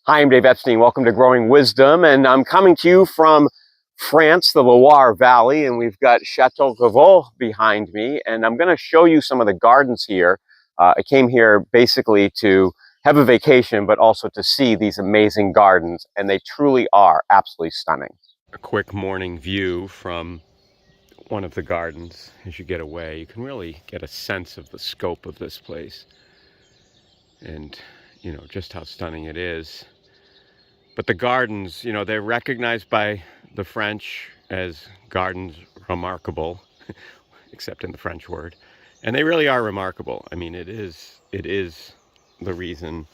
Hi, I'm Dave Epstein. Welcome to Growing Wisdom, and I'm coming to you from France, the Loire Valley, and we've got Chateau Rivau behind me, and I'm going to show you some of the gardens here. I came here basically to have a vacation, but also to see these amazing gardens, and they truly are absolutely stunning. A quick morning view from one of the gardens. As you get away, you can really get a sense of the scope of this place and, just how stunning it is. But the gardens, they're recognized by the French as gardens remarkable, except in the French word. And they really are remarkable. I mean, it is the reason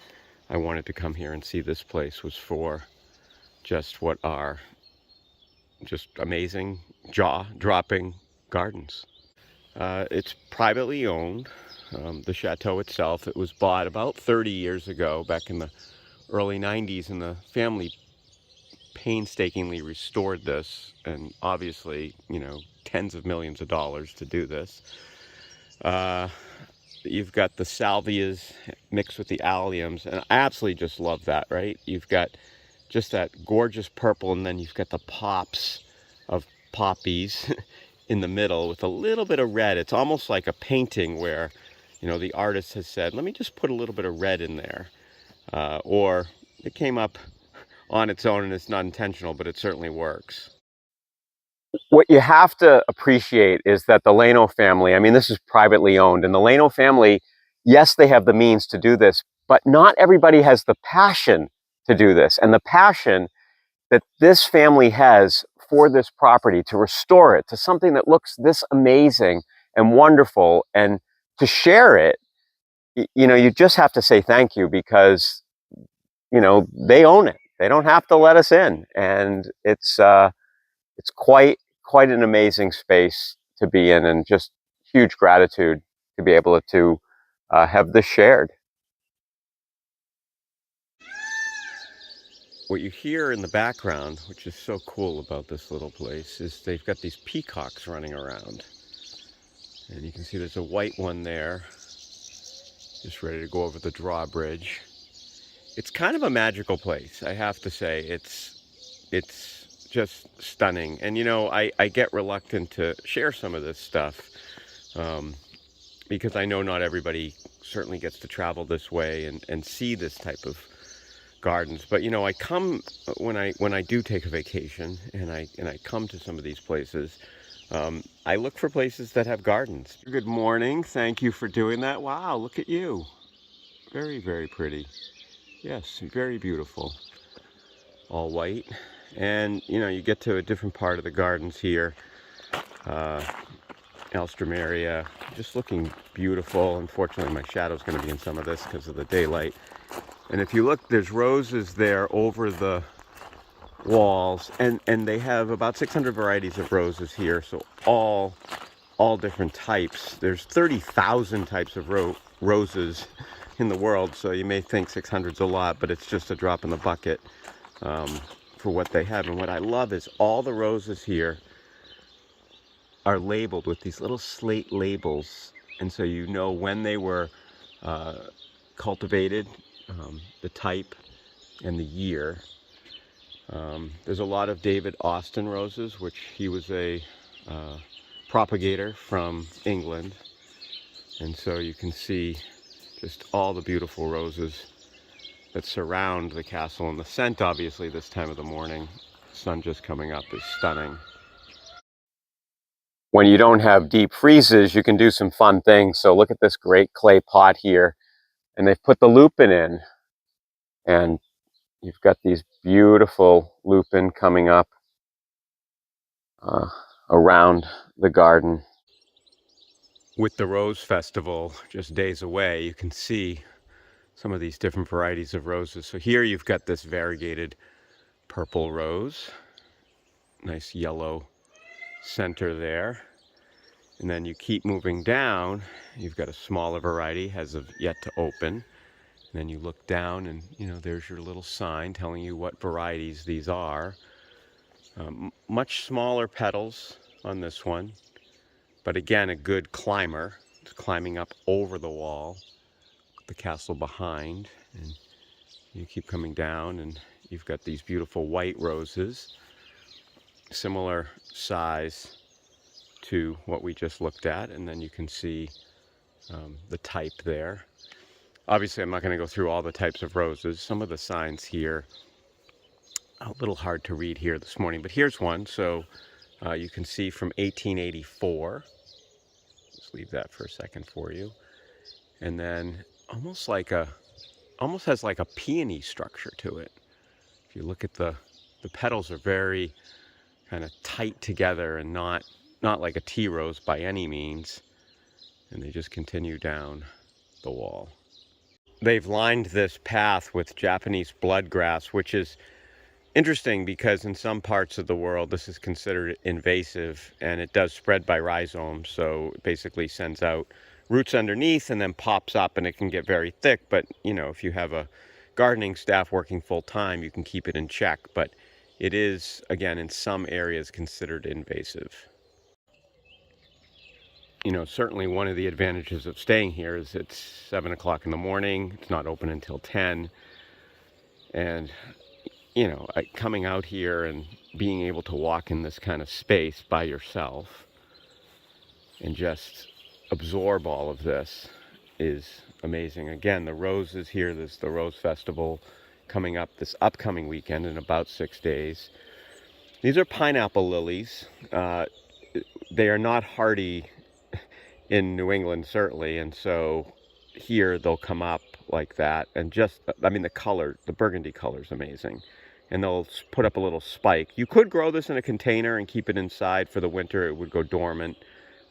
I wanted to come here and see this place, was for just what are just amazing, jaw-dropping gardens. It's privately owned. The chateau itself, it was bought about 30 years ago, back in the early 90s, and the family painstakingly restored this, and obviously, tens of millions of dollars to do this. You've got the salvias mixed with the alliums, and I absolutely just love that, right? You've got just that gorgeous purple, and then you've got the pops of poppies in the middle with a little bit of red. It's almost like a painting where, the artist has said, let me just put a little bit of red in there. Or it came up on its own and it's not intentional, but it certainly works. What you have to appreciate is that the Leno family, I mean, this is privately owned, and the Leno family, yes, they have the means to do this, but not everybody has the passion to do this. And the passion that this family has for this property, to restore it to something that looks this amazing and wonderful, and to share it, you just have to say thank you, because, they own it. They don't have to let us in. And it's quite an amazing space to be in, and just huge gratitude to be able to have this shared. What you hear in the background, which is so cool about this little place, is they've got these peacocks running around. And you can see there's a white one there, just ready to go over the drawbridge. It's kind of a magical place, I have to say. It's just stunning. And I get reluctant to share some of this stuff, because I know not everybody certainly gets to travel this way and see this type of gardens. But I come when I do take a vacation, and I come to some of these places. I look for places that have gardens. Good morning. Thank you for doing that. Wow, look at you. Very, very pretty. Yes, very beautiful. All white. And you get to a different part of the gardens here. Lemere, just looking beautiful. Unfortunately, my shadow's going to be in some of this because of the daylight. And if you look, there's roses there over the walls, and they have about 600 varieties of roses here, so all different types. There's 30,000 types of roses in the world, so you may think 600's a lot, but it's just a drop in the bucket for what they have. And what I love is all the roses here are labeled with these little slate labels, and so when they were cultivated, the type and the year. There's a lot of David Austin roses, which he was a propagator from England, and so you can see just all the beautiful roses that surround the castle, and the scent, obviously, this time of the morning, sun just coming up, is stunning. When you don't have deep freezes, you can do some fun things. So look at this great clay pot here, and they've put the lupin in, and you've got these beautiful lupin coming up around the garden. With the Rose Festival just days away, you can see some of these different varieties of roses. So here you've got this variegated purple rose, nice yellow center there. And then you keep moving down, you've got a smaller variety, has yet to open. And then you look down, and there's your little sign telling you what varieties these are. Much smaller petals on this one, but again, a good climber. It's climbing up over the wall, the castle behind, and You keep coming down and you've got these beautiful white roses, similar size to what we just looked at, and then you can see the type there. Obviously, I'm not going to go through all the types of roses. Some of the signs here, a little hard to read here this morning, but here's one. So you can see from 1884. Just leave that for a second for you. And then almost has like a peony structure to it. If you look at the petals are very kind of tight together and not like a tea rose by any means. And they just continue down the wall. They've lined this path with Japanese bloodgrass, which is interesting because in some parts of the world this is considered invasive, and it does spread by rhizomes, so it basically sends out roots underneath and then pops up, and it can get very thick. But you know, if you have a gardening staff working full-time, you can keep it in check. But it is, again, in some areas considered invasive. You know, certainly one of the advantages of staying here is it's 7 o'clock in the morning. It's not open until 10. And, you know, coming out here and being able to walk in this kind of space by yourself and just absorb all of this is amazing. Again, the roses here, there's the Rose Festival coming up this upcoming weekend in about 6 days. These are pineapple lilies. They are not hardy in New England, certainly, and so here they'll come up like that, and just, I mean, the color, the burgundy color is amazing, and they'll put up a little spike. You could grow this in a container and keep it inside for the winter. It would go dormant.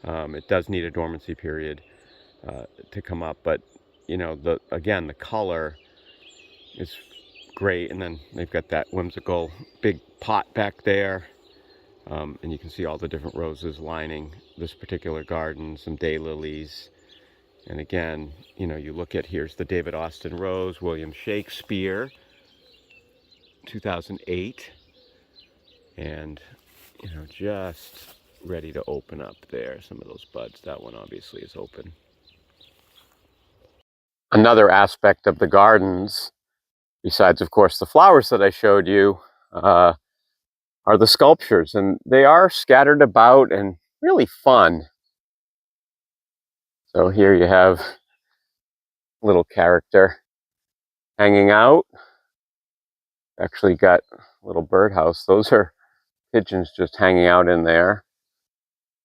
It does need a dormancy period to come up, but you know, again, the color is great. And then they've got that whimsical big pot back there. And you can see all the different roses lining this particular garden, some daylilies. And again, you know, you look at, here's the David Austin rose, William Shakespeare, 2008. And, you know, just ready to open up there, some of those buds. That one obviously is open. Another aspect of the gardens, besides, of course, the flowers that I showed you, are the sculptures, and they are scattered about and really fun. So here you have a little character hanging out. Actually got a little birdhouse. Those are pigeons just hanging out in there.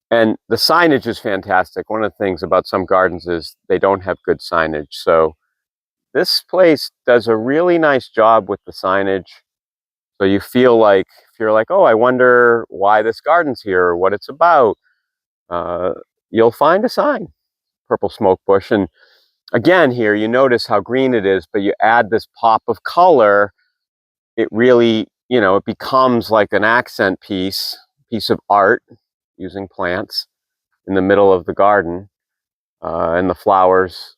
And the signage is fantastic. One of the things about some gardens is they don't have good signage. So this place does a really nice job with the signage. So you feel like, if you're like, oh, I wonder why this garden's here or what it's about, you'll find a sign, purple smoke bush. And again, here you notice how green it is, but you add this pop of color, it really, you know, it becomes like an accent piece of art using plants in the middle of the garden, and the flowers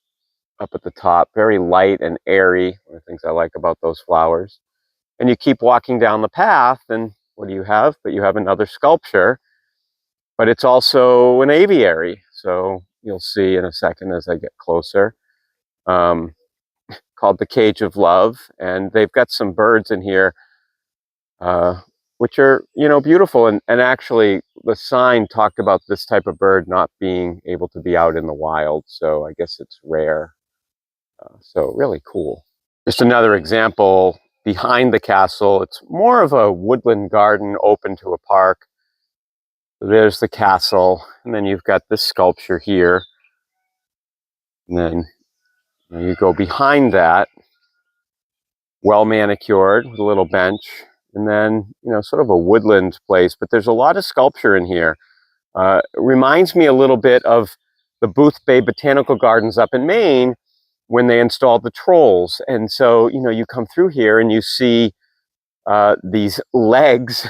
up at the top, very light and airy. One of the things I like about those flowers. And you keep walking down the path, and what do you have? But you have another sculpture, but it's also an aviary. So you'll see in a second as I get closer, called the Cage of Love. And they've got some birds in here, which are, you know, beautiful. And actually, the sign talked about this type of bird not being able to be out in the wild. So I guess it's rare. So really cool. Just another example behind the castle. It's more of a woodland garden open to a park. There's the castle, and then you've got this sculpture here. And then you go behind that, well manicured with a little bench, and then, you know, sort of a woodland place. But there's a lot of sculpture in here. It reminds me a little bit of the Booth Bay Botanical Gardens up in Maine, when they installed the trolls. And so, you know, you come through here and you see these legs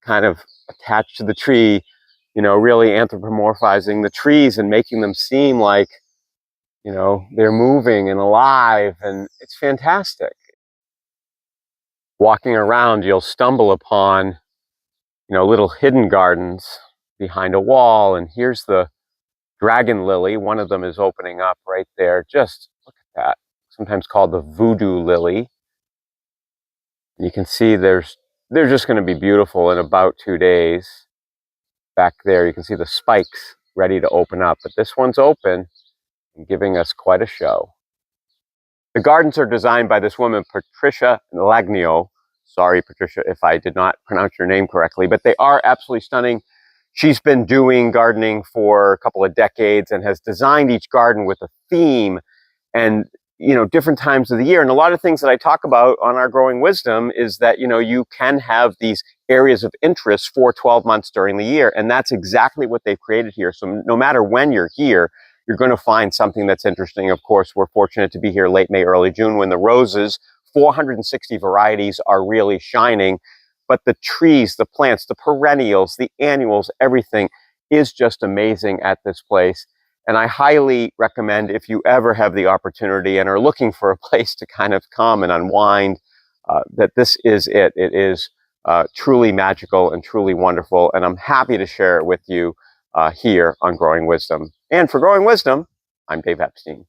kind of attached to the tree, you know, really anthropomorphizing the trees and making them seem like, you know, they're moving and alive, and it's fantastic. Walking around, you'll stumble upon, you know, little hidden gardens behind a wall, and here's the dragon lily. One of them is opening up right there. Just look at that. Sometimes called the voodoo lily. You can see they're just going to be beautiful in about 2 days. Back there, you can see the spikes ready to open up, but this one's open and giving us quite a show. The gardens are designed by this woman, Patricia Lagnio. Sorry, Patricia, if I did not pronounce your name correctly, but they are absolutely stunning. She's been doing gardening for a couple of decades and has designed each garden with a theme and, you know, different times of the year. And a lot of things that I talk about on our Growing Wisdom is that, you know, you can have these areas of interest for 12 months during the year. And that's exactly what they've created here. So no matter when you're here, you're going to find something that's interesting. Of course, we're fortunate to be here late May, early June when the roses, 460 varieties, are really shining. But the trees, the plants, the perennials, the annuals, everything is just amazing at this place. And I highly recommend, if you ever have the opportunity and are looking for a place to kind of come and unwind, that this is it. It is truly magical and truly wonderful. And I'm happy to share it with you here on Growing Wisdom. And for Growing Wisdom, I'm Dave Epstein.